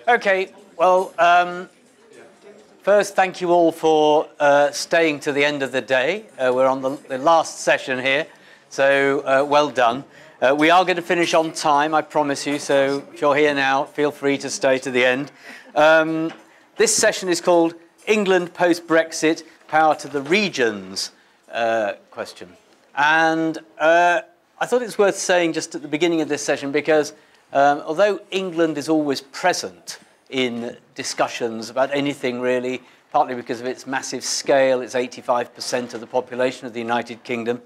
Okay, well, first, thank you all for staying to the end of the day. We're on the last session here, so well done. We are going to finish on time, I promise you, so if you're here now, feel free to stay to the end. This session is called England Post-Brexit, Power to the Regions question. And I thought it's worth saying just at the beginning of this session, because although England is always present in discussions about anything really, partly because of its massive scale, it's 85% of the population of the United Kingdom,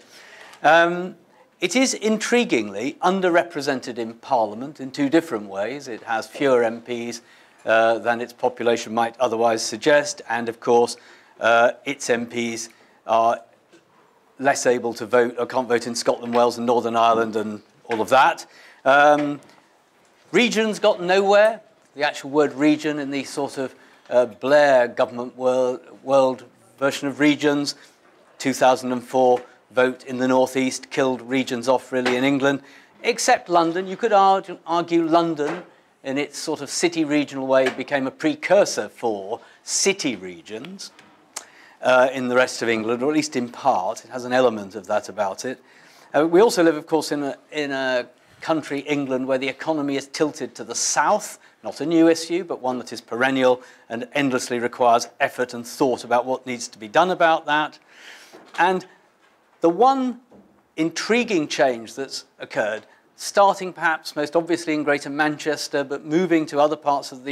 it is intriguingly underrepresented in Parliament in two different ways. It has fewer MPs than its population might otherwise suggest, and of course its MPs are less able to vote or can't vote in Scotland, Wales and Northern Ireland and all of that. Regions got nowhere. The actual word region in the sort of Blair government world version of regions, 2004 vote in the northeast killed regions off really in England, except London. You could argue London in its sort of city regional way became a precursor for city regions in the rest of England, or at least in part. It has an element of that about it. We also live, of course, in a country, England, where the economy is tilted to the south, not a new issue, but one that is perennial and endlessly requires effort and thought about what needs to be done about that. And the one intriguing change that's occurred, starting perhaps most obviously in Greater Manchester, but moving to other parts of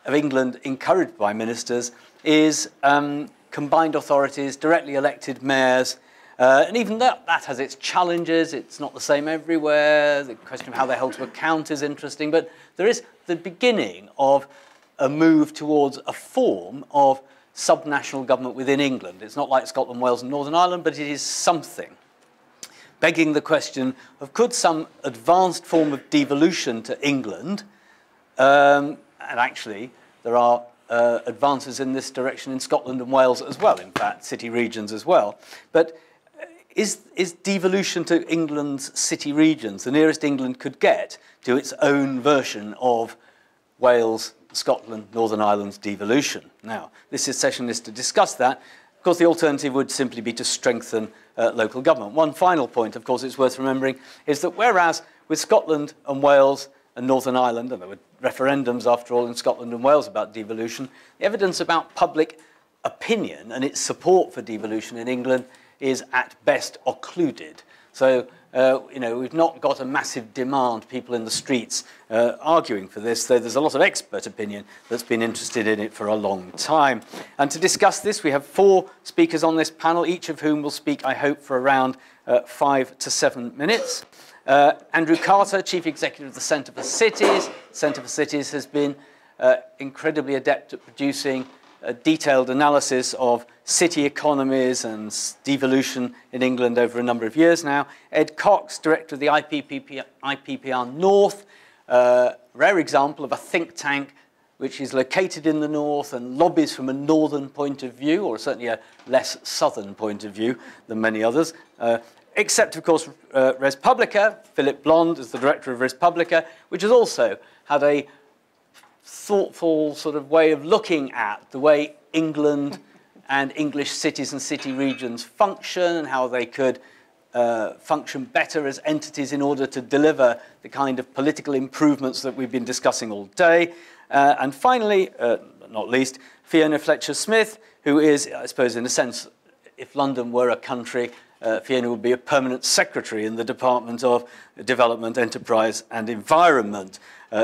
England encouraged by ministers, is combined authorities, directly elected mayors. And even that has its challenges. It's not the same everywhere. The question of how they're held to account is interesting. But there is the beginning of a move towards a form of subnational government within England. It's not like Scotland, Wales and Northern Ireland, but it is something. Begging the question of could some advanced form of devolution to England, and actually there are advances in this direction in Scotland and Wales as well, in fact, city regions as well. But is devolution to England's city regions the nearest England could get to its own version of Wales, Scotland, Northern Ireland's devolution? Now, this session is to discuss that. Of course, the alternative would simply be to strengthen local government. One final point, of course, it's worth remembering, is that whereas with Scotland and Wales and Northern Ireland, and there were referendums, after all, in Scotland and Wales about devolution, the evidence about public opinion and its support for devolution in England is at best occluded. So, we've not got a massive demand, people in the streets arguing for this, though there's a lot of expert opinion that's been interested in it for a long time. And to discuss this, we have 4 speakers on this panel, each of whom will speak, I hope, for around 5 to 7 minutes. Andrew Carter, Chief Executive of the Centre for Cities. Centre for Cities has been incredibly adept at producing a detailed analysis of city economies and devolution in England over a number of years now. Ed Cox, Director of the IPPR North, rare example of a think tank which is located in the north and lobbies from a northern point of view, or certainly a less southern point of view than many others. Except, of course, ResPublica. Phillip Blond is the Director of ResPublica, which has also had a thoughtful sort of way of looking at the way England and English cities and city regions function and how they could function better as entities in order to deliver the kind of political improvements that we've been discussing all day. And finally, but not least, Fiona Fletcher-Smith, who is, I suppose, in a sense, if London were a country, Fiona would be a permanent secretary in the Department of Development, Enterprise and Environment.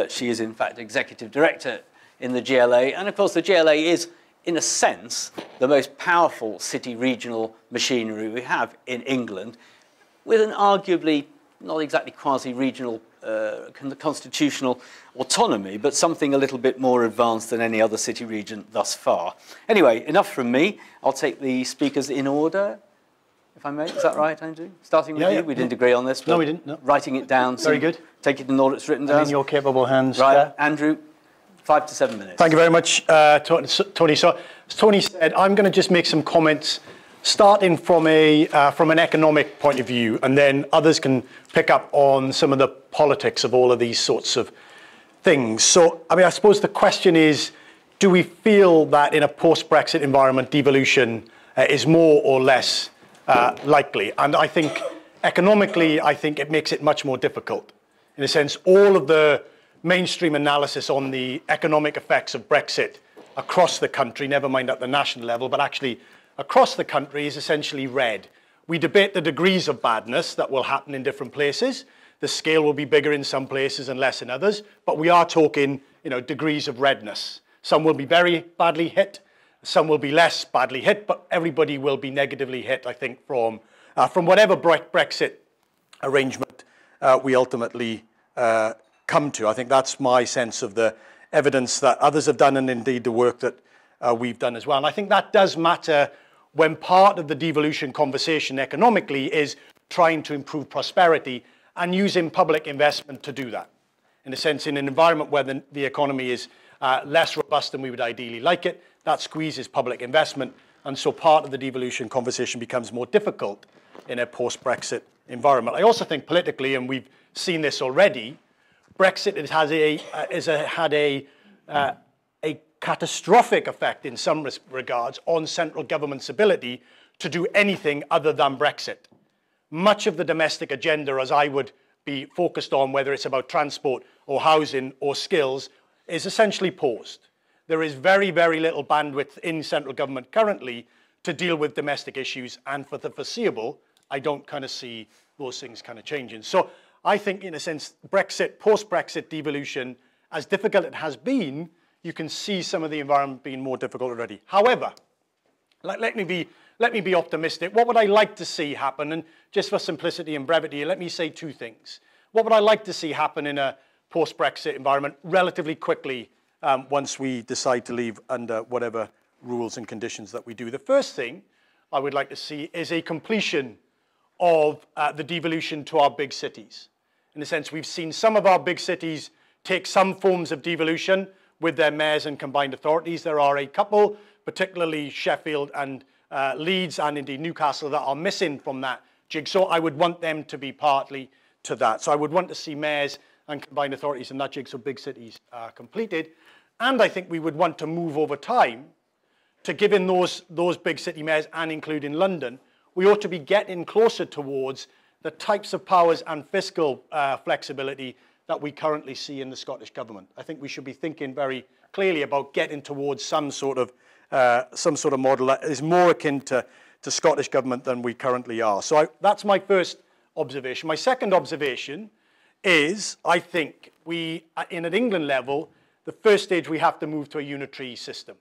She is, in fact, executive director in the GLA. And, of course, the GLA is, in a sense, the most powerful city regional machinery we have in England, with an arguably not exactly quasi-regional constitutional autonomy, but something a little bit more advanced than any other city region thus far. Anyway, enough from me. I'll take the speakers in order, if I may. Is that right, Andrew? Starting with you. Yeah. We didn't agree on this. But no, we didn't. No. Writing it down. So very good. Take it in order it's written down. In your capable hands. Right. Andrew, 5 to 7 minutes. Thank you very much, Tony. So, as Tony said, I'm going to just make some comments starting from an economic point of view, and then others can pick up on some of the politics of all of these sorts of things. So, I mean, I suppose the question is, do we feel that in a post-Brexit environment, devolution is more or less likely? And I think economically, I think it makes it much more difficult. In a sense, all of the mainstream analysis on the economic effects of Brexit across the country, never mind at the national level, but actually across the country is essentially red. We debate the degrees of badness that will happen in different places. The scale will be bigger in some places and less in others, but we are talking, degrees of redness. Some will be very badly hit, some will be less badly hit, but everybody will be negatively hit, I think, from whatever Brexit arrangement we ultimately come to. I think that's my sense of the evidence that others have done, and indeed the work that we've done as well. And I think that does matter when part of the devolution conversation economically is trying to improve prosperity and using public investment to do that. In a sense, in an environment where the economy is less robust than we would ideally like it, that squeezes public investment, and so part of the devolution conversation becomes more difficult in a post-Brexit environment. I also think politically, and we've seen this already, Brexit has had a catastrophic effect in some regards on central government's ability to do anything other than Brexit. Much of the domestic agenda, as I would be focused on, whether it's about transport or housing or skills, is essentially paused. There is very, very little bandwidth in central government currently to deal with domestic issues, and for the foreseeable, I don't kind of see those things kind of changing. So I think, in a sense, Brexit, post-Brexit devolution, as difficult it has been, you can see some of the environment being more difficult already. However, let me be optimistic. What would I like to see happen? And just for simplicity and brevity, let me say two things. What would I like to see happen in a post-Brexit environment relatively quickly once we decide to leave under whatever rules and conditions that we do? The first thing I would like to see is a completion of the devolution to our big cities. In a sense, we've seen some of our big cities take some forms of devolution with their mayors and combined authorities. There are a couple, particularly Sheffield and Leeds and indeed Newcastle, that are missing from that jigsaw. I would want them to be partly to that. So I would want to see mayors and combined authorities in that jigsaw big cities completed. And I think we would want to move over time to giving those big city mayors, and including London, we ought to be getting closer towards the types of powers and fiscal flexibility that we currently see in the Scottish Government. I think we should be thinking very clearly about getting towards some sort of model that is more akin to Scottish Government than we currently are. So that's my first observation. My second observation is, I think at England level, the first stage we have to move to a unitary system.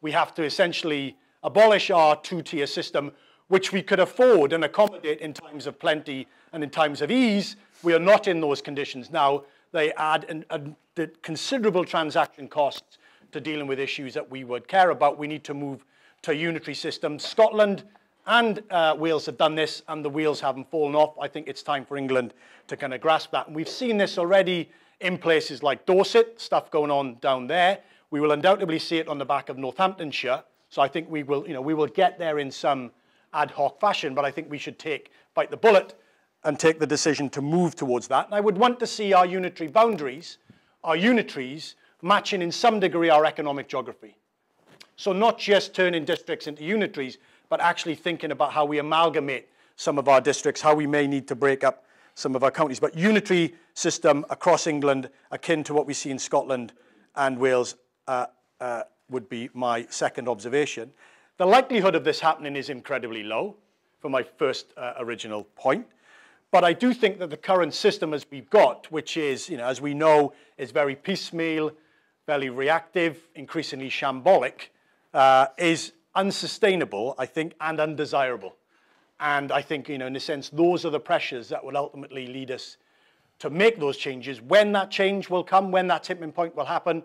We have to essentially abolish our two-tier system, which we could afford and accommodate in times of plenty and in times of ease. We are not in those conditions now. They add considerable transaction costs to dealing with issues that we would care about. We need to move to a unitary system. Scotland and Wales have done this, and the wheels haven't fallen off. I think it's time for England to kind of grasp that. And we've seen this already in places like Dorset, stuff going on down there. We will undoubtedly see it on the back of Northamptonshire. So I think we will get there in some ad hoc fashion, but I think we should bite the bullet and take the decision to move towards that. And I would want to see our unitary boundaries, our unitaries, matching in some degree our economic geography. So not just turning districts into unitaries, but actually thinking about how we amalgamate some of our districts, how we may need to break up some of our counties. But unitary system across England, akin to what we see in Scotland and Wales, would be my second observation. The likelihood of this happening is incredibly low, for my first original point. But I do think that the current system as we've got, which is, as we know, is very piecemeal, very reactive, increasingly shambolic, is unsustainable, I think, and undesirable. And I think, in a sense, those are the pressures that will ultimately lead us to make those changes. When that change will come, when that tipping point will happen,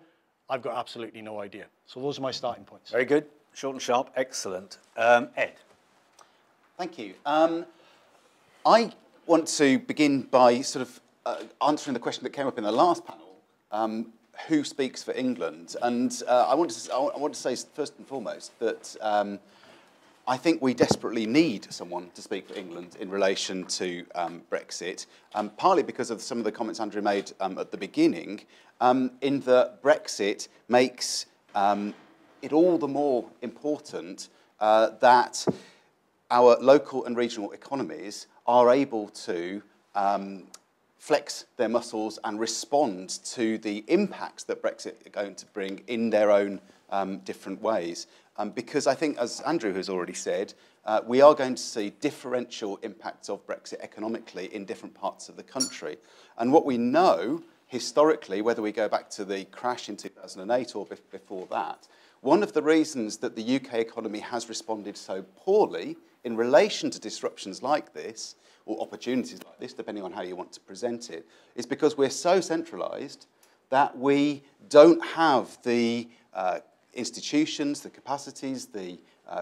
I've got absolutely no idea. So those are my starting points. Very good. Short and sharp. Excellent. Ed. Thank you. I want to begin by sort of answering the question that came up in the last panel, who speaks for England? And I want to say, first and foremost, that I think we desperately need someone to speak for England in relation to Brexit, partly because of some of the comments Andrew made at the beginning, in that Brexit makes it all the more important that our local and regional economies are able to flex their muscles and respond to the impacts that Brexit are going to bring in their own different ways. Because I think, as Andrew has already said, we are going to see differential impacts of Brexit economically in different parts of the country. And what we know historically, whether we go back to the crash in 2008 or before that, one of the reasons that the UK economy has responded so poorly in relation to disruptions like this, or opportunities like this, depending on how you want to present it, is because we're so centralised that we don't have the institutions, the capacities, the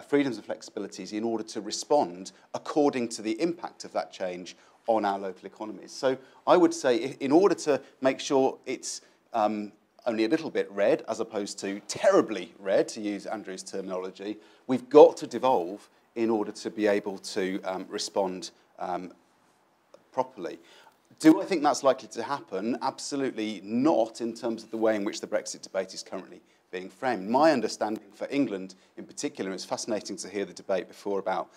freedoms and flexibilities in order to respond according to the impact of that change on our local economies. So I would say in order to make sure it's only a little bit red as opposed to terribly red, to use Andrew's terminology, we've got to devolve in order to be able to respond properly. Do I think that's likely to happen? Absolutely not, in terms of the way in which the Brexit debate is currently being framed. My understanding for England in particular, and it's fascinating to hear the debate before about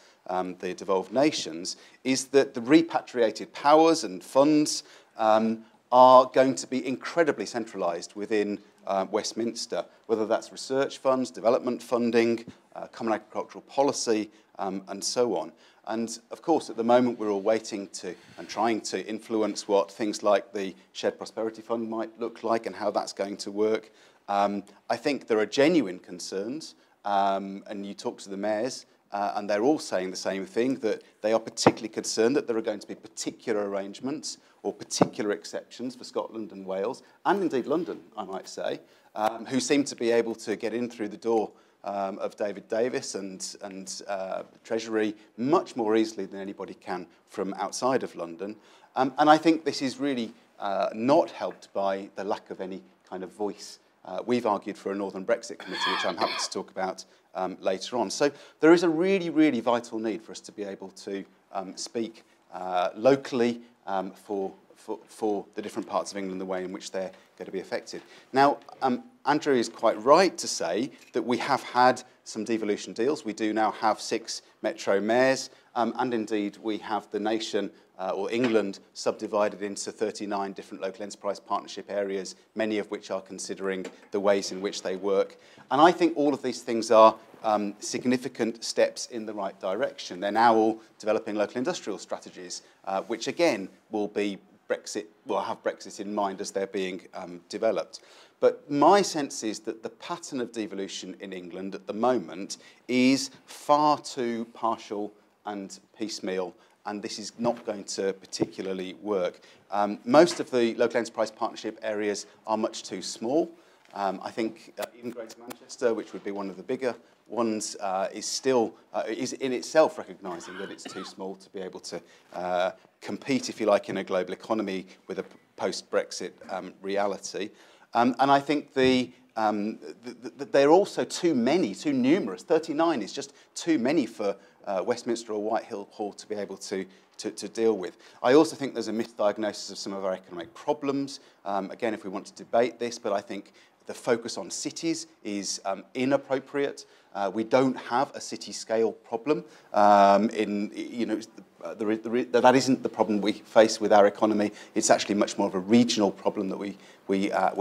the devolved nations, is that the repatriated powers and funds are going to be incredibly centralised within Westminster, whether that's research funds, development funding, common agricultural policy, and so on. And of course, at the moment, we're all waiting to and trying to influence what things like the Shared Prosperity Fund might look like and how that's going to work. I think there are genuine concerns, and you talk to the mayors, and they're all saying the same thing, that they are particularly concerned that there are going to be particular arrangements or particular exceptions for Scotland and Wales, and indeed London, I might say, who seem to be able to get in through the door of David Davis and Treasury much more easily than anybody can from outside of London. And I think this is really not helped by the lack of any kind of voice. We've argued for a Northern Brexit Committee, which I'm happy to talk about later on. So there is a really, really vital need for us to be able to speak locally for the different parts of England, the way in which they're going to be affected. Now, Andrew is quite right to say that we have had some devolution deals. We do now have 6 metro mayors, and indeed we have the nation, or England, subdivided into 39 different local enterprise partnership areas, many of which are considering the ways in which they work. And I think all of these things are significant steps in the right direction. They're now all developing local industrial strategies, which again will have Brexit in mind as they're being developed. But my sense is that the pattern of devolution in England at the moment is far too partial and piecemeal, and this is not going to particularly work. Most of the local enterprise partnership areas are much too small. I think even Greater Manchester, which would be one of the bigger ones, is in itself recognising that it's too small to be able to compete, if you like, in a global economy with a post-Brexit reality. And I think they're also too many, too numerous. 39 is just too many for Westminster or Whitehall to be able to deal with. I also think there's a misdiagnosis of some of our economic problems. Again, if we want to debate this, but I think the focus on cities is inappropriate. We don't have a city-scale problem. That isn't the problem we face with our economy. It's actually much more of a regional problem that we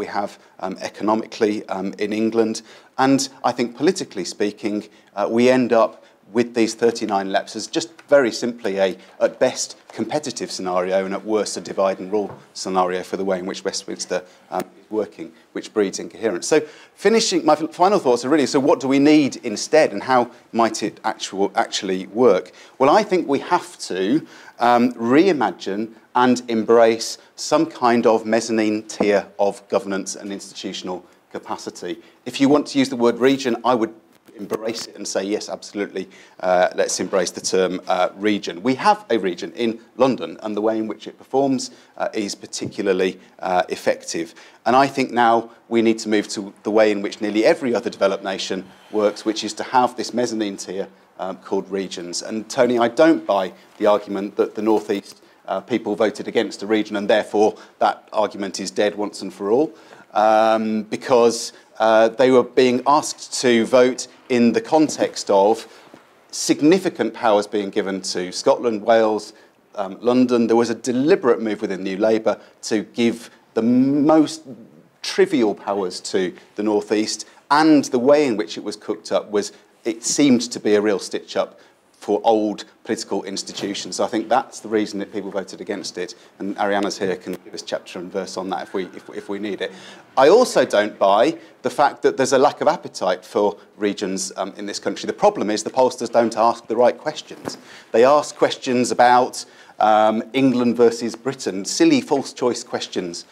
have economically in England. And I think politically speaking, we end up with these 39 LEPs as just very simply at best, competitive scenario, and at worst, a divide and rule scenario for the way in which Westminster is working, which breeds incoherence. So finishing, my final thoughts are really, so what do we need instead, and how might it actually work? Well, I think we have to reimagine and embrace some kind of mezzanine tier of governance and institutional capacity. If you want to use the word region, I would embrace it and say, yes, absolutely, let's embrace the term region. We have a region in London, and the way in which it performs is particularly effective. And I think now we need to move to the way in which nearly every other developed nation works, which is to have this mezzanine tier called regions. And Tony, I don't buy the argument that the North East people voted against a region and therefore that argument is dead once and for all, because they were being asked to vote in the context of significant powers being given to Scotland, Wales, London. There was a deliberate move within New Labour to give the most trivial powers to the North East, and the way in which it was cooked up was, it seemed to be a real stitch-up for old political institutions. So I think that's the reason that people voted against it, and Arianna's here, can give us chapter and verse on that if we need it. I also don't buy the fact that there's a lack of appetite for regions in this country. The problem is the pollsters don't ask the right questions. They ask questions about England versus Britain, silly false choice questions,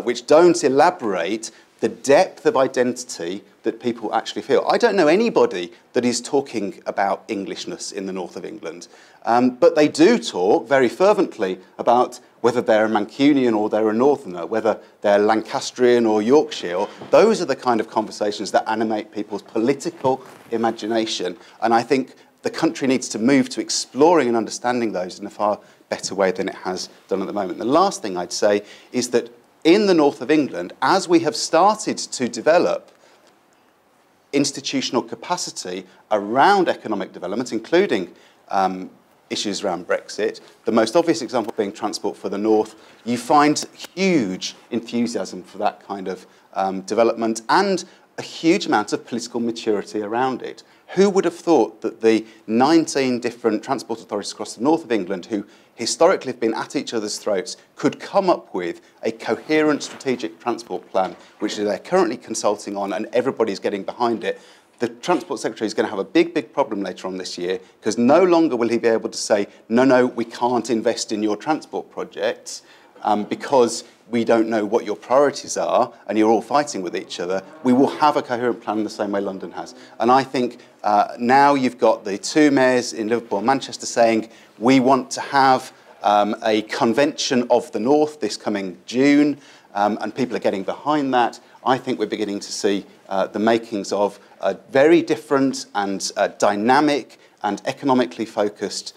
which don't elaborate the depth of identity that people actually feel. I don't know anybody that is talking about Englishness in the north of England, but they do talk very fervently about whether they're a Mancunian or they're a Northerner, whether they're Lancastrian or Yorkshire. Those are the kind of conversations that animate people's political imagination, and I think the country needs to move to exploring and understanding those in a far better way than it has done at the moment. The last thing I'd say is that in the north of England, as we have started to develop institutional capacity around economic development, including issues around Brexit, the most obvious example being transport for the north, you find huge enthusiasm for that kind of development and a huge amount of political maturity around it. Who would have thought that the 19 different transport authorities across the north of England, who historically have been at each other's throats, could come up with a coherent strategic transport plan, which they're currently consulting on and everybody's getting behind it? The Transport Secretary is going to have a big, big problem later on this year, because no longer will he be able to say, no, we can't invest in your transport projects because we don't know what your priorities are and you're all fighting with each other. We will have a coherent plan in the same way London has. And I think now you've got the two mayors in Liverpool and Manchester saying, we want to have a convention of the North this coming June, and people are getting behind that. I think we're beginning to see the makings of a very different and dynamic and economically focused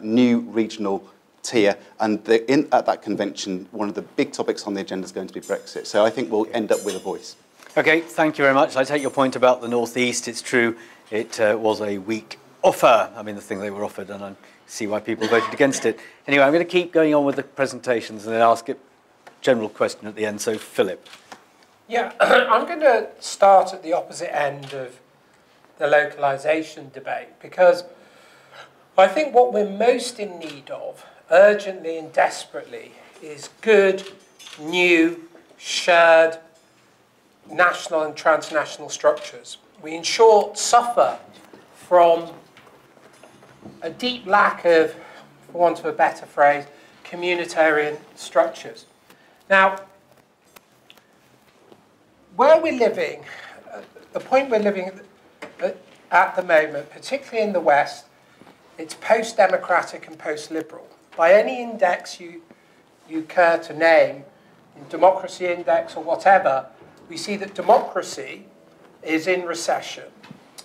new regional tier, and at that convention, one of the big topics on the agenda is going to be Brexit. So I think we'll end up with a voice. Okay, thank you very much. I take your point about the North East. It's true, it was a weak offer. I mean, the thing they were offered, and I see why people voted against it. Anyway, I'm going to keep going on with the presentations and then ask a general question at the end. So, Philip. Yeah, I'm going to start at the opposite end of the localisation debate, because I think what we're most in need of, urgently and desperately, is good, new, shared national and transnational structures. We, in short, suffer from a deep lack of, for want of a better phrase, communitarian structures. Now, where we're living, the point we're living at the moment, particularly in the West, it's post-democratic and post-liberal. By any index you care to name, democracy index or whatever, we see that democracy is in recession.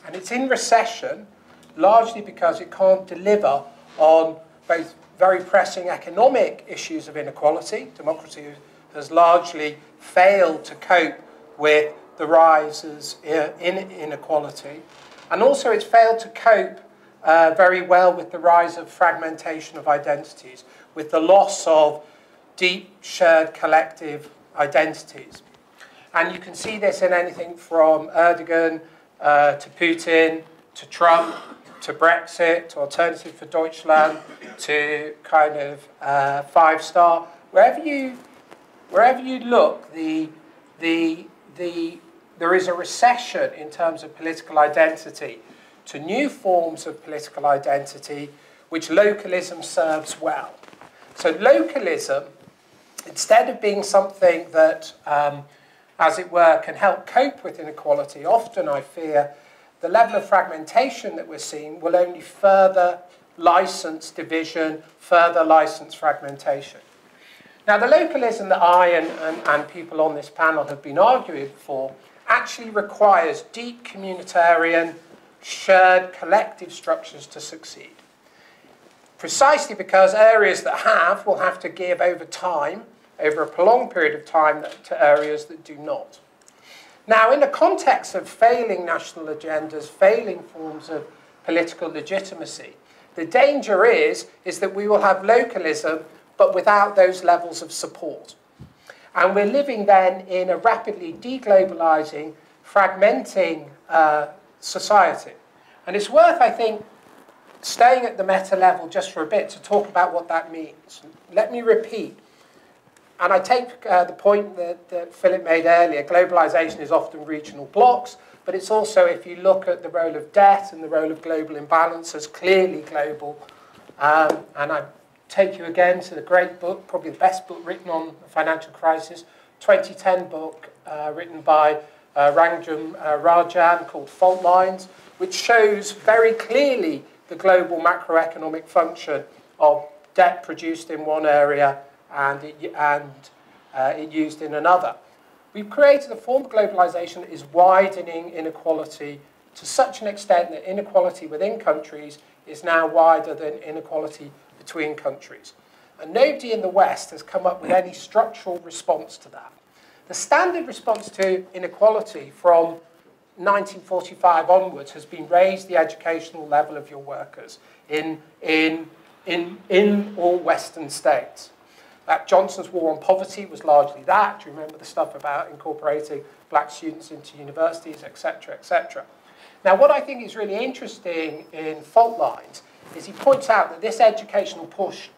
And it's in recession largely because it can't deliver on both very pressing economic issues of inequality. Democracy has largely failed to cope with the rises in inequality. And also it's failed to cope very well with the rise of fragmentation of identities, with the loss of deep shared collective identities. And you can see this in anything from Erdogan to Putin to Trump to Brexit to Alternative for Deutschland to kind of Five Star. Wherever you look, there is a recession in terms of political identity to new forms of political identity, which localism serves well. So localism, instead of being something that, as it were, can help cope with inequality, often I fear the level of fragmentation that we're seeing will only further license division, further license fragmentation. Now, the localism that I and people on this panel have been arguing for actually requires deep communitarian shared collective structures to succeed. Precisely because areas that have will have to give over time, over a prolonged period of time, to areas that do not. Now, in the context of failing national agendas, failing forms of political legitimacy, the danger is that we will have localism, but without those levels of support. And we're living then in a rapidly deglobalizing, fragmenting society. And it's worth, I think, staying at the meta level just for a bit to talk about what that means. Let me repeat. And I take the point that Philip made earlier, globalization is often regional blocks, but it's also, if you look at the role of debt and the role of global imbalance, as clearly global. And I take you again to the great book, probably the best book written on the financial crisis, 2010 book written by Rangjum Rajan called Fault Lines, which shows very clearly the global macroeconomic function of debt produced in one area and it used in another. We've created a form of globalization that is widening inequality to such an extent that inequality within countries is now wider than inequality between countries. And nobody in the West has come up with any structural response to that. The standard response to inequality from 1945 onwards has been raise the educational level of your workers in all Western states. That Johnson's War on Poverty was largely that. Do you remember the stuff about incorporating black students into universities, etc., etc.? Now, what I think is really interesting in Fault Lines is he points out that this educational push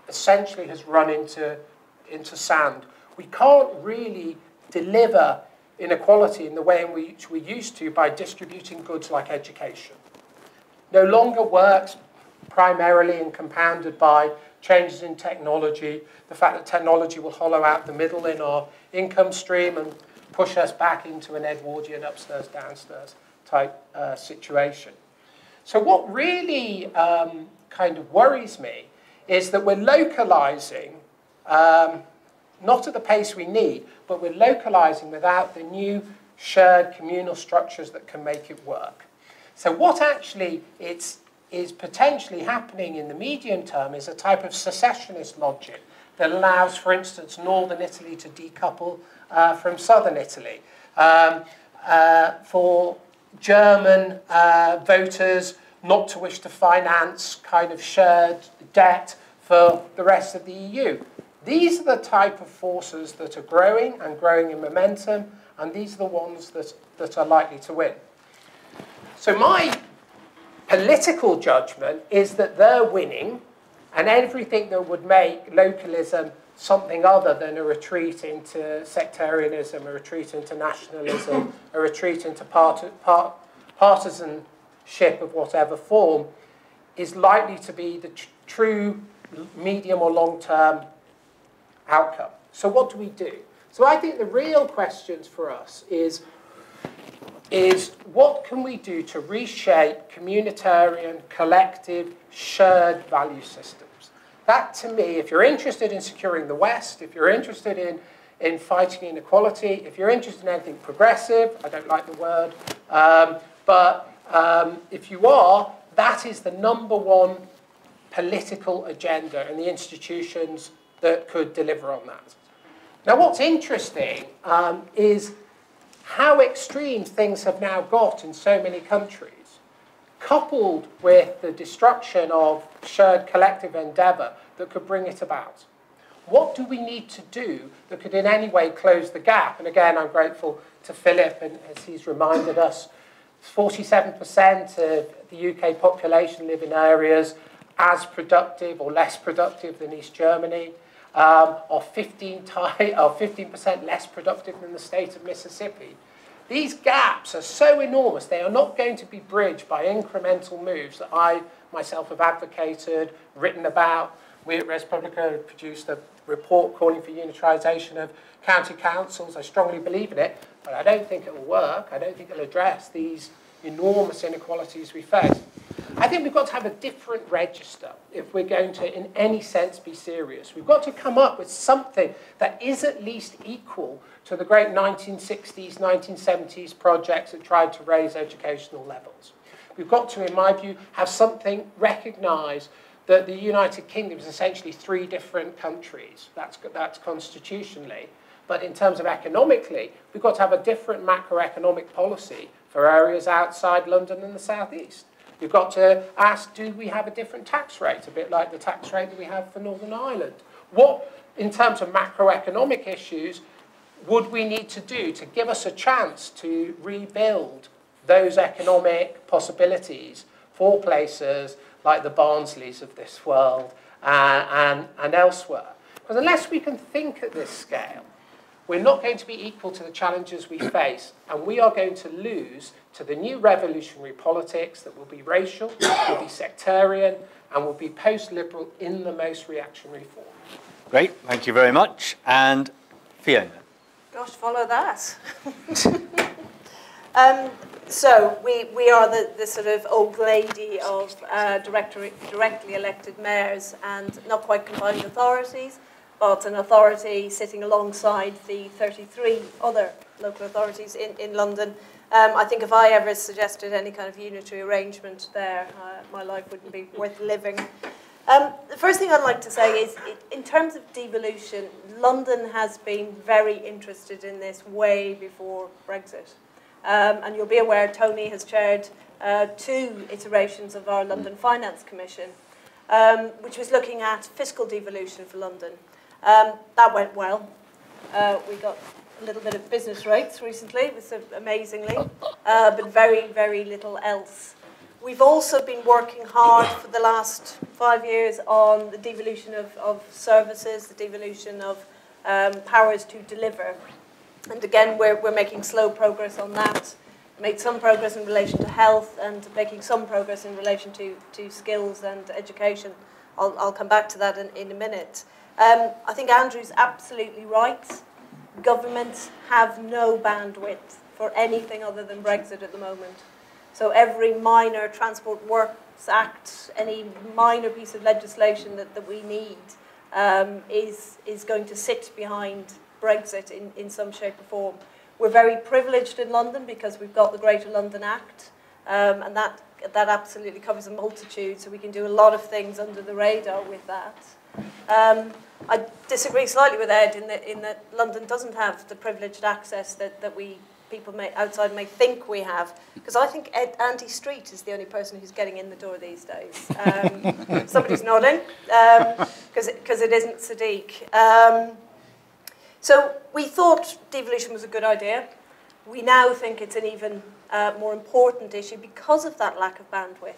essentially has run into sand. We can't really deliver inequality in the way in which we used to by distributing goods like education. No longer works primarily and compounded by changes in technology, the fact that technology will hollow out the middle in our income stream and push us back into an Edwardian upstairs, downstairs type situation. So what really kind of worries me is that we're localizing, not at the pace we need, but we're localizing without the new shared communal structures that can make it work. So what actually is potentially happening in the medium term is a type of secessionist logic that allows, for instance, northern Italy to decouple from southern Italy. For German voters not to wish to finance kind of shared debt for the rest of the EU. These are the type of forces that are growing and growing in momentum, and these are the ones that are likely to win. So my political judgment is that they're winning, and everything that would make localism something other than a retreat into sectarianism, a retreat into nationalism, a retreat into partisanship of whatever form, is likely to be the true medium or long-term outcome. So what do we do? So I think the real questions for us is what can we do to reshape communitarian, collective, shared value systems? That, to me, if you're interested in securing the West, if you're interested in fighting inequality, if you're interested in anything progressive, I don't like the word, but if you are, that is the number one political agenda and the institutions that could deliver on that. Now, what's interesting is how extreme things have now got in so many countries, coupled with the destruction of shared collective endeavour that could bring it about. What do we need to do that could in any way close the gap? And again, I'm grateful to Philip, and as he's reminded us, 47% of the UK population live in areas as productive or less productive than East Germany, are 15% less productive than the state of Mississippi. These gaps are so enormous, they are not going to be bridged by incremental moves that I myself have advocated, written about. We at ResPublica have produced a report calling for unitarisation of county councils. I strongly believe in it, but I don't think it will work. I don't think it will address these enormous inequalities we face. I think we've got to have a different register if we're going to, in any sense, be serious. We've got to come up with something that is at least equal to the great 1960s, 1970s projects that tried to raise educational levels. We've got to, in my view, have something recognise that the United Kingdom is essentially 3 different countries. That's constitutionally. But in terms of economically, we've got to have a different macroeconomic policy for areas outside London and the South East. We've got to ask, do we have a different tax rate, a bit like the tax rate that we have for Northern Ireland? What, in terms of macroeconomic issues, would we need to do to give us a chance to rebuild those economic possibilities for places like the Barnsleys of this world and elsewhere? Because unless we can think at this scale, we're not going to be equal to the challenges we face, and we are going to lose to the new revolutionary politics that will be racial, will be sectarian, and will be post-liberal in the most reactionary form. Great, thank you very much. And Fiona. Gosh, follow that. So we are the sort of old lady of directly elected mayors and not quite combined authorities, but an authority sitting alongside the 33 other local authorities in London. I think if I ever suggested any kind of unitary arrangement there, my life wouldn't be worth living. The first thing I'd like to say is, in terms of devolution, London has been very interested in this way before Brexit. And you'll be aware Tony has chaired 2 iterations of our London Finance Commission, which was looking at fiscal devolution for London. That went well. We got a little bit of business rates recently, amazingly, but very, very little else. We've also been working hard for the last 5 years on the devolution of services, the devolution of powers to deliver. And again, we're making slow progress on that. Made some progress in relation to health and making some progress in relation to skills and education. I'll come back to that in a minute. I think Andrew's absolutely right. Governments have no bandwidth for anything other than Brexit at the moment. So every minor Transport Works Act, any minor piece of legislation that we need is going to sit behind Brexit in some shape or form. We're very privileged in London because we've got the Greater London Act, and that absolutely covers a multitude, so we can do a lot of things under the radar with that. I disagree slightly with Ed in that London doesn't have the privileged access that people outside may think we have, because I think Andy Street is the only person who's getting in the door these days. Somebody's nodding, because it isn't Sadiq. So we thought devolution was a good idea. We now think it's an even more important issue because of that lack of bandwidth.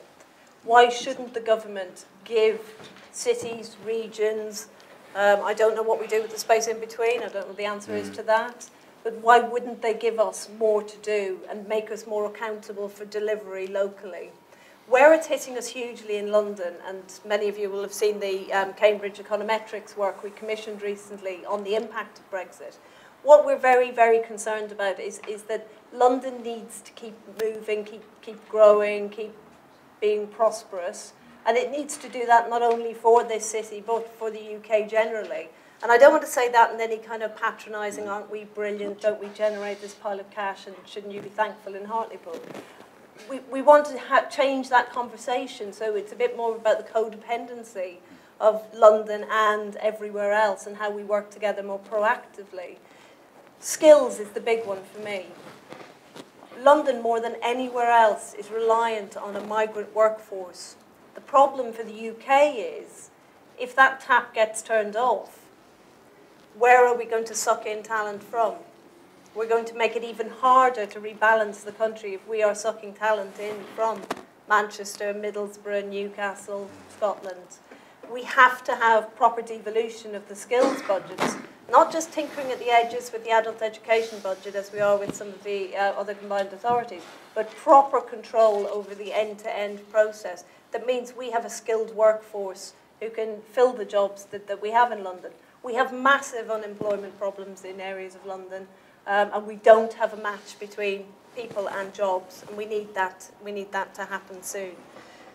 Why shouldn't the government give cities, regions, I don't know what we do with the space in between, I don't know what the answer is to that, but why wouldn't they give us more to do and make us more accountable for delivery locally? Where it's hitting us hugely in London, and many of you will have seen the Cambridge econometrics work we commissioned recently on the impact of Brexit, what we're very, very concerned about is that London needs to keep moving, keep growing, keep being prosperous, and it needs to do that not only for this city, but for the UK generally. And I don't want to say that in any kind of patronising, aren't we brilliant, don't we generate this pile of cash, and shouldn't you be thankful in Hartlepool? We want to change that conversation, so it's a bit more about the codependency of London and everywhere else and how we work together more proactively. Skills is the big one for me. London, more than anywhere else, is reliant on a migrant workforce. The problem for the UK is, if that tap gets turned off, where are we going to suck in talent from? We're going to make it even harder to rebalance the country if we are sucking talent in from Manchester, Middlesbrough, Newcastle, Scotland. We have to have proper devolution of the skills budgets, not just tinkering at the edges with the adult education budget as we are with some of the other combined authorities, but proper control over the end-to-end process. That means we have a skilled workforce who can fill the jobs that we have in London. We have massive unemployment problems in areas of London, and we don't have a match between people and jobs, and we need that to happen soon.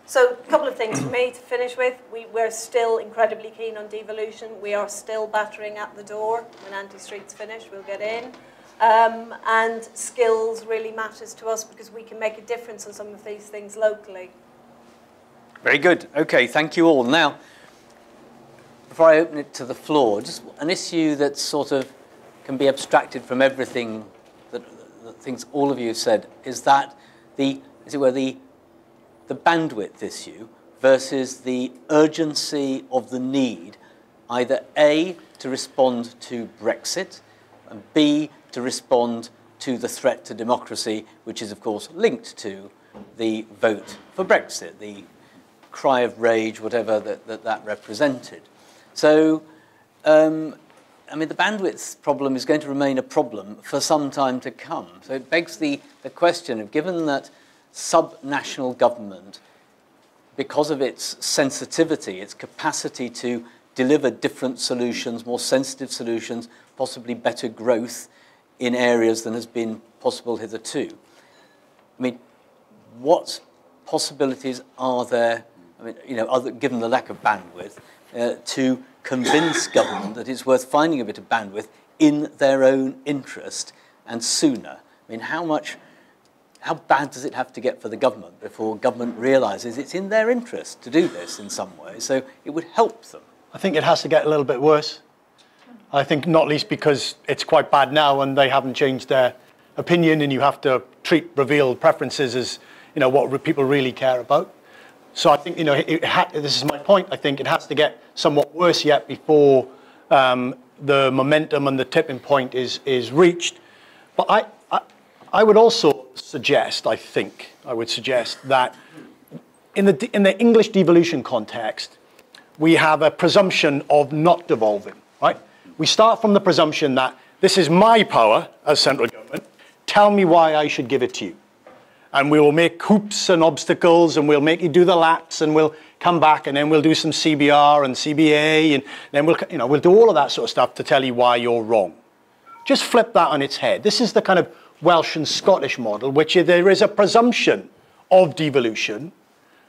So a couple of things for me to finish with. We're still incredibly keen on devolution. We are still battering at the door. When Andy Street's finished, we'll get in. and skills really matters to us because we can make a difference on some of these things locally. Very good. Okay, thank you all. Now, before I open it to the floor, just an issue that sort of can be abstracted from everything that things all of you have said is that the bandwidth issue versus the urgency of the need, either A, to respond to Brexit, and B, to respond to the threat to democracy, which is, of course, linked to the vote for Brexit, the cry of rage, whatever that represented. So, I mean, the bandwidth problem is going to remain a problem for some time to come. So it begs the question of, given that subnational government, because of its sensitivity, its capacity to deliver different solutions, more sensitive solutions, possibly better growth in areas than has been possible hitherto. I mean, what possibilities are there, I mean, you know, given the lack of bandwidth, to convince government that it's worth finding a bit of bandwidth in their own interest and sooner? I mean, how bad does it have to get for the government before government realises it's in their interest to do this in some way, so it would help them? I think it has to get a little bit worse. I think not least because it's quite bad now and they haven't changed their opinion, and you have to treat revealed preferences as, you know, what people really care about. So I think, you know, this is my point. I think it has to get somewhat worse yet before the momentum and the tipping point is reached. But I would also suggest, I would suggest that in the English devolution context, we have a presumption of not devolving, right? We start from the presumption that this is my power as central government. Tell me why I should give it to you. And we will make hoops and obstacles, and we'll make you do the laps, and we'll come back, and then we'll do some CBR and CBA, and then we'll do all of that sort of stuff to tell you why you're wrong. Just flip that on its head. This is the kind of Welsh and Scottish model, which there is a presumption of devolution,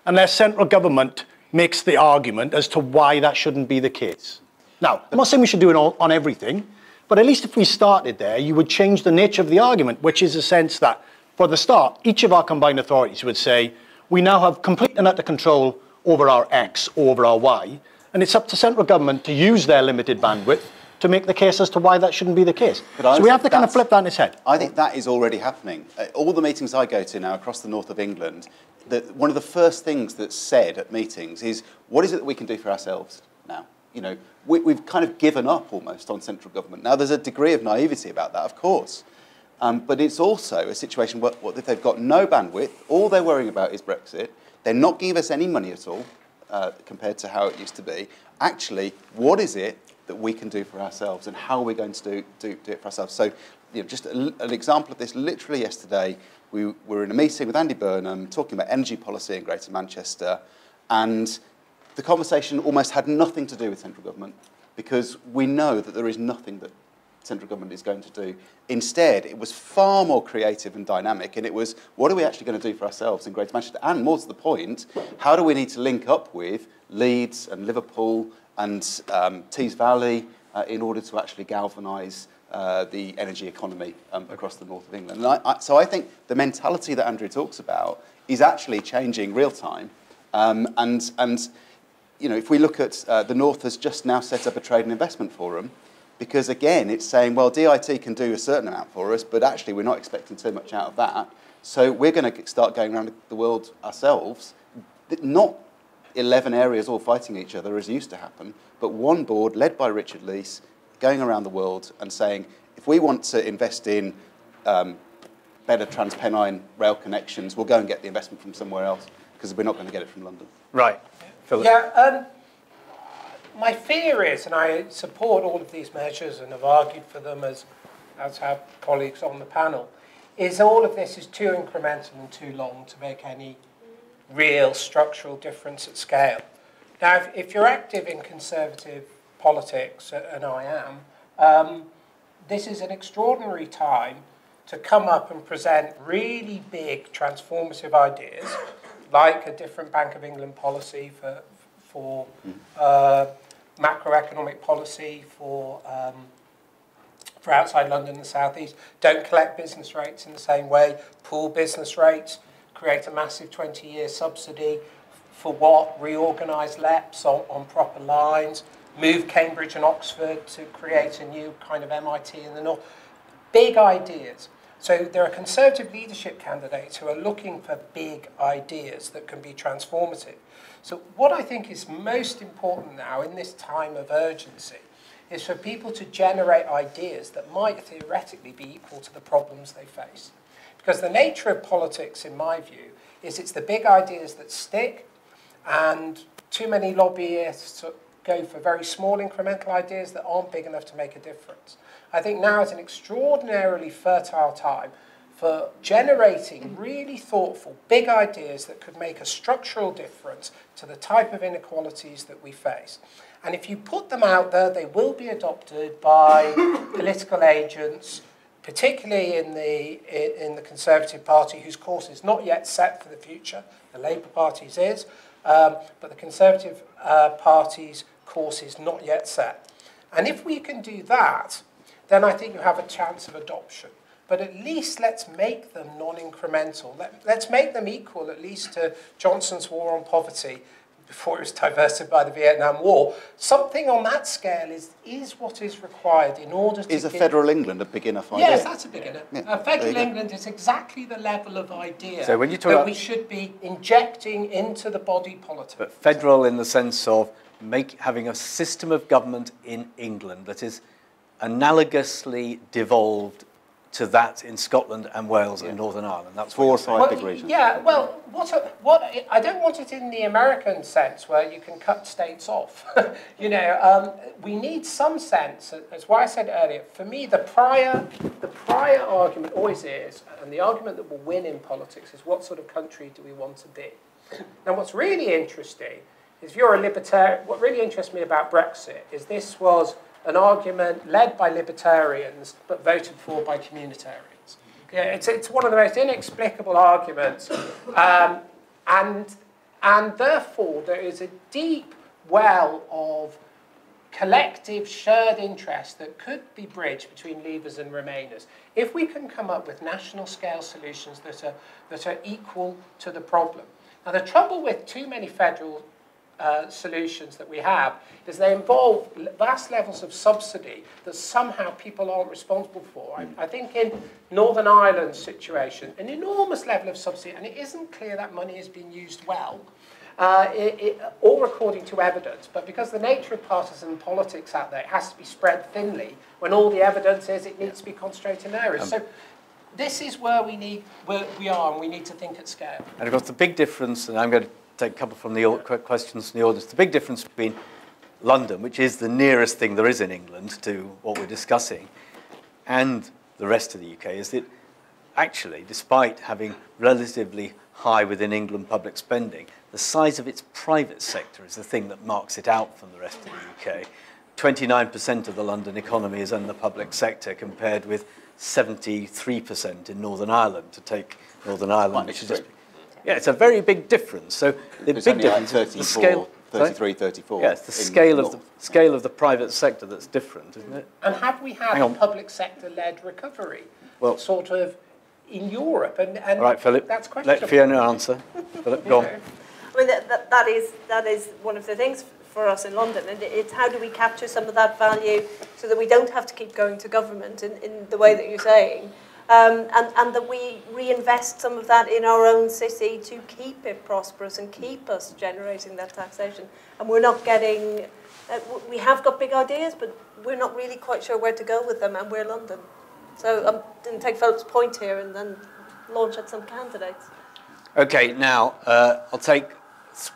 unless central government makes the argument as to why that shouldn't be the case. Now, I'm not saying we should do it on everything, but at least if we started there, you would change the nature of the argument, which is a sense that, for the start, each of our combined authorities would say, we now have complete and utter control over our X, over our Y, and it's up to central government to use their limited bandwidth to make the case as to why that shouldn't be the case. So we have to kind of flip that on its head. I think that is already happening. All the meetings I go to now across the north of England, one of the first things that's said at meetings is, what is it that we can do for ourselves now? You know, we've kind of given up almost on central government. Now, there's a degree of naivety about that, of course. But it's also a situation where if they've got no bandwidth, all they're worrying about is Brexit. They're not giving us any money at all compared to how it used to be. Actually, what is it that we can do for ourselves, and how are we going to do it for ourselves? So, you know, just an example of this, literally yesterday, we were in a meeting with Andy Burnham talking about energy policy in Greater Manchester, and the conversation almost had nothing to do with central government, because we know that there is nothing that central government is going to do. Instead, it was far more creative and dynamic, and it was, what are we actually going to do for ourselves in Greater Manchester? And more to the point, how do we need to link up with Leeds and Liverpool and Tees Valley in order to actually galvanise the energy economy across the north of England? And so I think the mentality that Andrew talks about is actually changing real time. And you know, if we look at the North has just now set up a trade and investment forum, because again, it's saying, well, DIT can do a certain amount for us, but actually we're not expecting too much out of that. So we're going to start going around the world ourselves, not 11 areas all fighting each other as used to happen, but one board led by Richard Leese going around the world and saying, if we want to invest in better Transpennine rail connections, we'll go and get the investment from somewhere else, because we're not going to get it from London. Right. Phillip. Yeah, my fear is, and I support all of these measures and have argued for them as have colleagues on the panel, is all of this is too incremental and too long to make any real structural difference at scale. Now, if you're active in conservative politics, and I am, this is an extraordinary time to come up and present really big transformative ideas, like a different Bank of England policy for macroeconomic policy, for for outside London and the South East. Don't collect business rates in the same way. Pool business rates, create a massive 20-year subsidy. For what? Reorganise LEPs on proper lines. Move Cambridge and Oxford to create a new kind of MIT in the north. Big ideas. So there are Conservative leadership candidates who are looking for big ideas that can be transformative. So what I think is most important now in this time of urgency is for people to generate ideas that might theoretically be equal to the problems they face. Because the nature of politics, in my view, is it's the big ideas that stick, and too many lobbyists go for very small incremental ideas that aren't big enough to make a difference. I think now is an extraordinarily fertile time for generating really thoughtful, big ideas that could make a structural difference to the type of inequalities that we face. And if you put them out there, they will be adopted by political agents, particularly in the Conservative Party, whose course is not yet set for the future. The Labour Party's is, but the Conservative Party's course is not yet set. And if we can do that, then I think you have a chance of adoption. But at least let's make them non-incremental. Let's make them equal, at least, to Johnson's war on poverty before it was diverted by the Vietnam War. Something on that scale is what is required in order to... Is a federal England a big enough idea? Yes, that's a big enough. Yeah, federal England is exactly the level of idea so when you talk that about, we should be injecting into the body politic. But federal in the sense of having a system of government in England that is analogously devolved to that in Scotland and Wales and Northern Ireland. That's 4 or 5 big regions. Yeah, well, I don't want it in the American sense where you can cut states off. We need some sense. That's why I said earlier. For me, the prior argument always is, and the argument that will win in politics is, what sort of country do we want to be? Now, what's really interesting is, if you're a libertarian, what really interests me about Brexit is this was an argument led by libertarians but voted for by communitarians. Yeah, it's one of the most inexplicable arguments, and therefore there is a deep well of collective shared interest that could be bridged between Leavers and Remainers. If we can come up with national scale solutions that are equal to the problem. Now, the trouble with too many federal solutions that we have is they involve vast levels of subsidy that somehow people aren't responsible for. I think in Northern Ireland's situation, an enormous level of subsidy, and it isn't clear that money is being used well, or according to evidence, but because the nature of partisan politics out there, it has to be spread thinly when all the evidence is it needs to be concentrated in areas. So this is where we are, and we need to think at scale. And of course, the big difference, and I'm going to take a couple from the questions from the audience. The big difference between London, which is the nearest thing there is in England to what we're discussing, and the rest of the UK is that actually, despite having relatively high within England public spending, the size of its private sector is the thing that marks it out from the rest of the UK. 29% of the London economy is in the public sector, compared with 73% in Northern Ireland, to take Northern Ireland, which is just... Yeah, it's a very big difference. So the big difference is the scale. 33, 34. Yeah, it's the scale of the private sector that's different, isn't it? And have we had a public sector-led recovery, sort of in Europe? And right, Philip. That's questionable. Let Fiona answer. Philip, go on. I mean, that is one of the things for us in London, and it's how do we capture some of that value so that we don't have to keep going to government in the way that you're saying. And that we reinvest some of that in our own city to keep it prosperous and keep us generating that taxation. And we're not getting... we have got big ideas, but we're not really quite sure where to go with them, and we're London. So I'm going to take Philip's point here and then launch at some candidates. OK, now, I'll take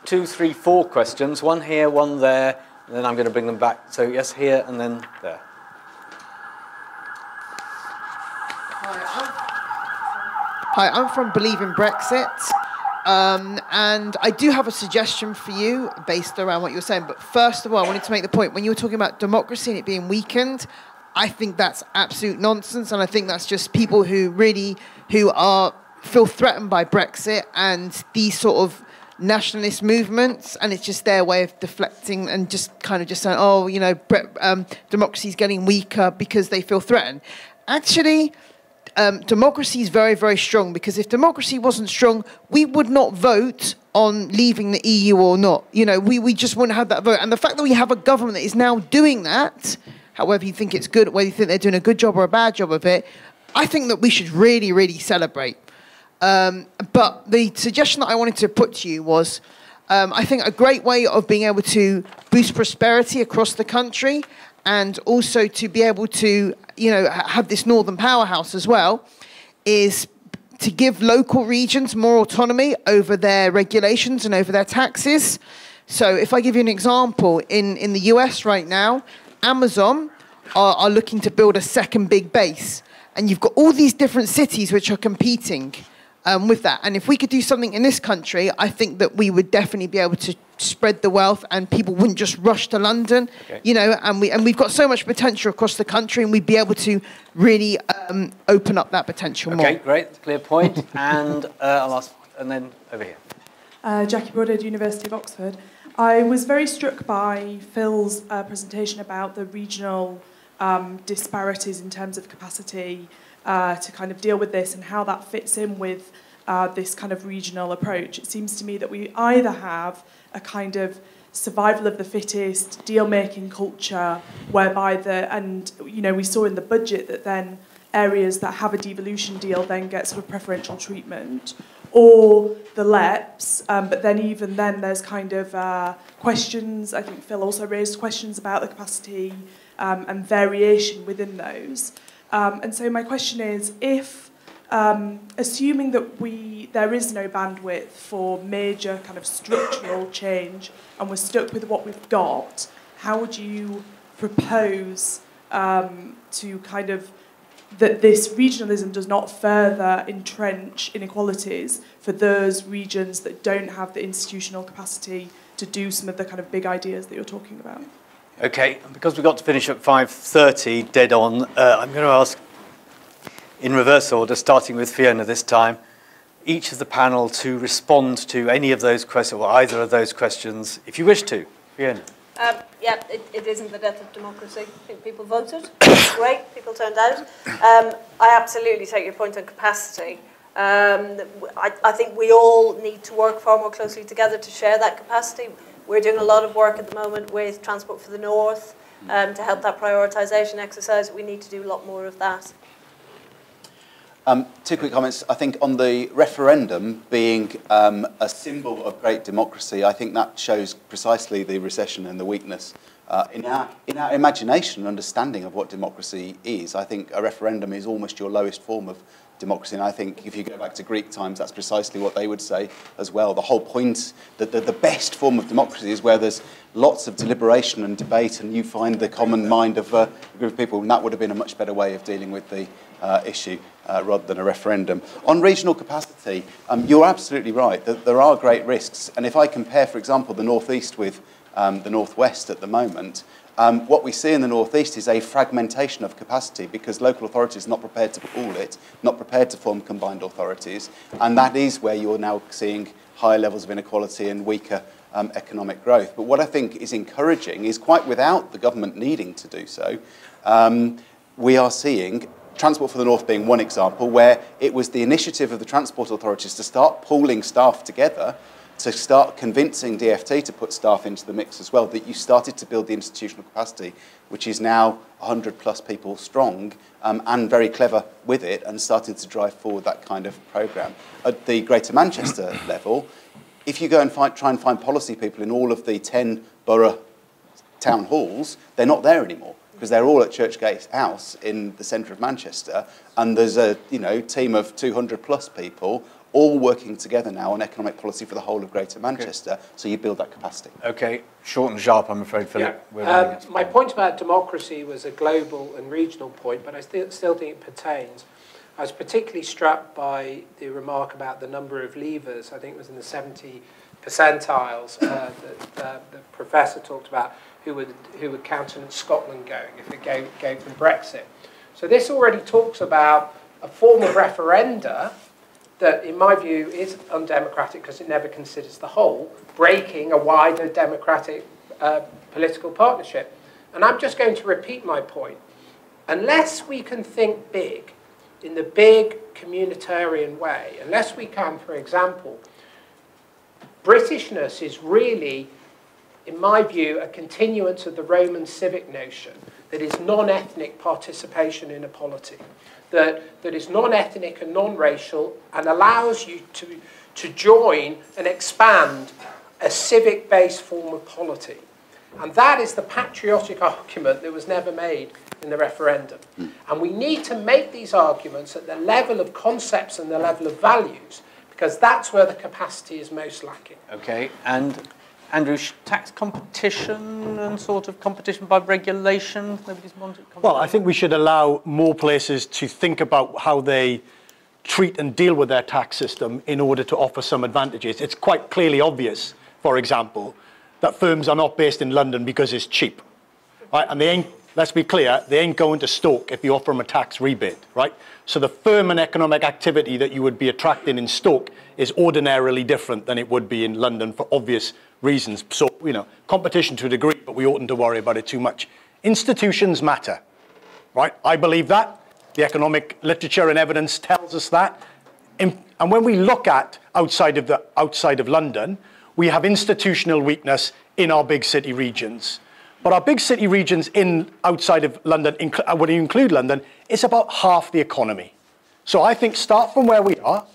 2, 3, 4 questions. One here, one there, and then I'm going to bring them back. So, yes, here and then there. Hi, I'm from Believe in Brexit, and I do have a suggestion for you based around what you were saying. But first of all, I wanted to make the point, when you were talking about democracy and it being weakened, I think that's absolute nonsense, and I think that's just people who feel threatened by Brexit and these sort of nationalist movements, and it's just their way of deflecting and just kind of just saying, oh, you know, democracy's getting weaker because they feel threatened. Actually, democracy is very, very strong, because if democracy wasn't strong, we would not vote on leaving the EU or not. You know, we just wouldn't have that vote. And the fact that we have a government that is now doing that, however you think it's good, whether you think they're doing a good job or a bad job of it, I think that we should really, really celebrate. But the suggestion that I wanted to put to you was, I think a great way of being able to boost prosperity across the country, and also to be able to, you know, have this northern powerhouse as well, is to give local regions more autonomy over their regulations and over their taxes. So if I give you an example, in the US right now, Amazon are looking to build a second big base. And you've got all these different cities which are competing with that. And if we could do something in this country, I think that we would definitely be able to spread the wealth, and people wouldn't just rush to London, you know, and we've got so much potential across the country, and we'd be able to really open up that potential more. Okay, great, clear point. And I'll ask, and then over here. Jackie Broadhead, University of Oxford. I was very struck by Phil's presentation about the regional disparities in terms of capacity to kind of deal with this, and how that fits in with this kind of regional approach. It seems to me that we either have a kind of survival of the fittest, deal-making culture, whereby and you know, we saw in the budget that then areas that have a devolution deal then get sort of preferential treatment, or the LEPs, but then even then there's kind of questions. I think Phil also raised questions about the capacity and variation within those. And so my question is, if, assuming that there is no bandwidth for major kind of structural change, and we're stuck with what we've got, how would you propose to kind of, that this regionalism does not further entrench inequalities for those regions that don't have the institutional capacity to do some of the kind of big ideas that you're talking about? Okay, because we've got to finish at 5:30, dead on, I'm going to ask, in reverse order, starting with Fiona this time, each of the panel to respond to any of those questions, or either of those questions, if you wish to. Fiona. Yeah, it isn't the death of democracy. I think people voted. Great, people turned out. I absolutely take your point on capacity. I think we all need to work far more closely together to share that capacity. We're doing a lot of work at the moment with Transport for the North to help that prioritisation exercise. We need to do a lot more of that. Two quick comments. I think on the referendum being a symbol of great democracy, I think that shows precisely the recession and the weakness in our imagination and understanding of what democracy is. I think a referendum is almost your lowest form of democracy, and I think if you go back to Greek times, that's precisely what they would say as well. The whole point that the best form of democracy is where there's lots of deliberation and debate, and you find the common mind of a group of people, and that would have been a much better way of dealing with the issue rather than a referendum. On regional capacity, you're absolutely right that there are great risks, and if I compare, for example, the northeast with the northwest at the moment, what we see in the northeast is a fragmentation of capacity because local authorities are not prepared to pool it, not prepared to form combined authorities, and that is where you're now seeing higher levels of inequality and weaker economic growth. But what I think is encouraging is, quite without the government needing to do so, we are seeing Transport for the North being one example, where it was the initiative of the transport authorities to start pooling staff together, to start convincing DfT to put staff into the mix as well, that you started to build the institutional capacity, which is now 100 plus people strong and very clever with it, and starting to drive forward that kind of programme. At the Greater Manchester level, if you go and try and find policy people in all of the 10 borough town halls, they're not there anymore, because they're all at Churchgate House in the centre of Manchester, and there's a team of 200 plus people all working together now on economic policy for the whole of Greater Manchester, so you build that capacity. Okay, short and sharp, I'm afraid, Philip. Yeah. My point about democracy was a global and regional point, but I still think it pertains. I was particularly struck by the remark about the number of leavers. I think it was in the 70 percentiles that the professor talked about, who would countenance Scotland going if it go from Brexit. So this already talks about a form of referenda that, in my view, is undemocratic because it never considers the whole, breaking a wider democratic political partnership. And I'm just going to repeat my point. Unless we can think big, in the big communitarian way, unless we can, for example, Britishness is really, in my view, a continuance of the Roman civic notion that is non-ethnic participation in a polity, that is non-ethnic and non-racial and allows you to join and expand a civic-based form of polity. And that is the patriotic argument that was never made in the referendum. And we need to make these arguments at the level of concepts and the level of values, because that's where the capacity is most lacking. Okay, and Andrew, tax competition and sort of competition by regulation? Nobody's wanted competition? Well, I think we should allow more places to think about how they treat and deal with their tax system in order to offer some advantages. It's quite clearly obvious, for example, that firms are not based in London because it's cheap, right? And they ain't, let's be clear, they ain't going to Stoke if you offer them a tax rebate, right? So the firm and economic activity that you would be attracting in Stoke is ordinarily different than it would be in London for obvious reasons. So, you know, competition to a degree, but we oughtn't to worry about it too much. Institutions matter, right? I believe that. The economic literature and evidence tells us that. And when we look at outside of London, we have institutional weakness in our big city regions. But our big city regions outside of London, when you include London, it's about half the economy. So I think start from where we are,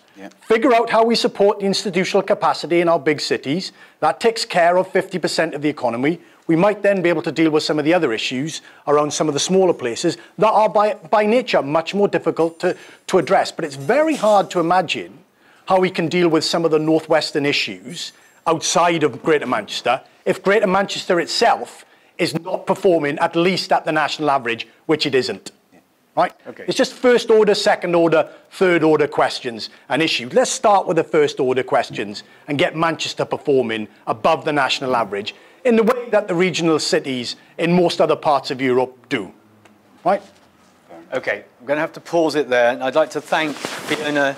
figure out how we support the institutional capacity in our big cities. That takes care of 50% of the economy. We might then be able to deal with some of the other issues around some of the smaller places that are by nature much more difficult to address. But it's very hard to imagine how we can deal with some of the northwestern issues outside of Greater Manchester if Greater Manchester itself is not performing at least at the national average, which it isn't. Right? Okay. It's just first order, second order, third order questions and issues. Let's start with the first order questions and get Manchester performing above the national average in the way that the regional cities in most other parts of Europe do. Right? Okay, I'm going to have to pause it there. And I'd like to thank Fiona,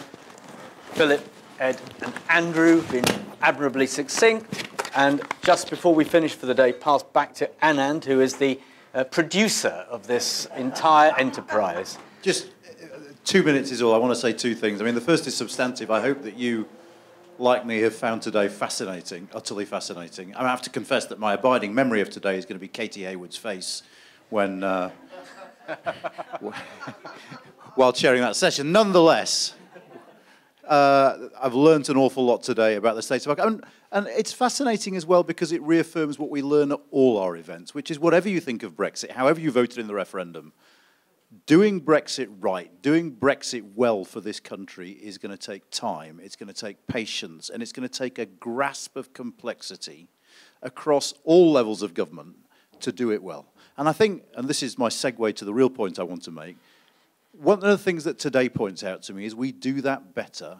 Philip, Ed and Andrew, who've been admirably succinct. And just before we finish for the day, pass back to Anand, who is the producer of this entire enterprise. Just 2 minutes is all. I want to say two things. I mean, the first is substantive. I hope that you, like me, have found today fascinating, utterly fascinating. I have to confess that my abiding memory of today is going to be Katie Hayward's face when, while chairing that session. Nonetheless, I've learnt an awful lot today about the state of our... And it's fascinating as well because it reaffirms what we learn at all our events, which is whatever you think of Brexit, however you voted in the referendum, doing Brexit right, doing Brexit well for this country is going to take time, it's going to take patience, and it's going to take a grasp of complexity across all levels of government to do it well. And I think, and this is my segue to the real point I want to make, one of the things that today points out to me is we do that better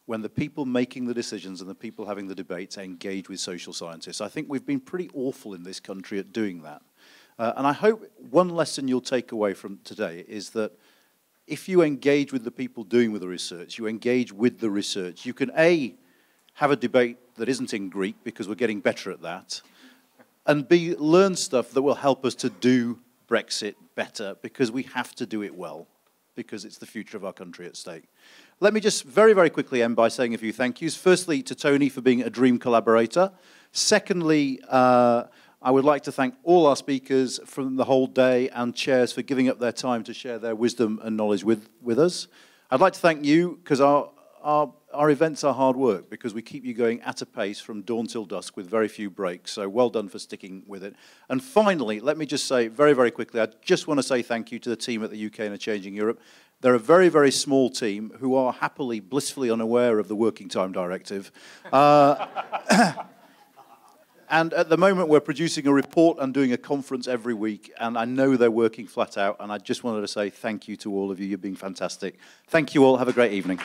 when the people making the decisions and the people having the debates engage with social scientists. I think we've been pretty awful in this country at doing that. And I hope one lesson you'll take away from today is that if you engage with the people doing with the research, you engage with the research, you can A, have a debate that isn't in Greek because we're getting better at that, and B, learn stuff that will help us to do Brexit better because we have to do it well, because it's the future of our country at stake. Let me just very, very quickly end by saying a few thank yous. Firstly, to Tony for being a dream collaborator. Secondly, I would like to thank all our speakers from the whole day and chairs for giving up their time to share their wisdom and knowledge with us. I'd like to thank you because our events are hard work because we keep you going at a pace from dawn till dusk with very few breaks. So well done for sticking with it. And finally, let me just say very, very quickly, I just want to say thank you to the team at the UK and a Changing Europe. They're a very, very small team who are happily, blissfully unaware of the Working Time Directive. And at the moment, we're producing a report and doing a conference every week, and I know they're working flat out, and I just wanted to say thank you to all of you. You've been fantastic. Thank you all. Have a great evening.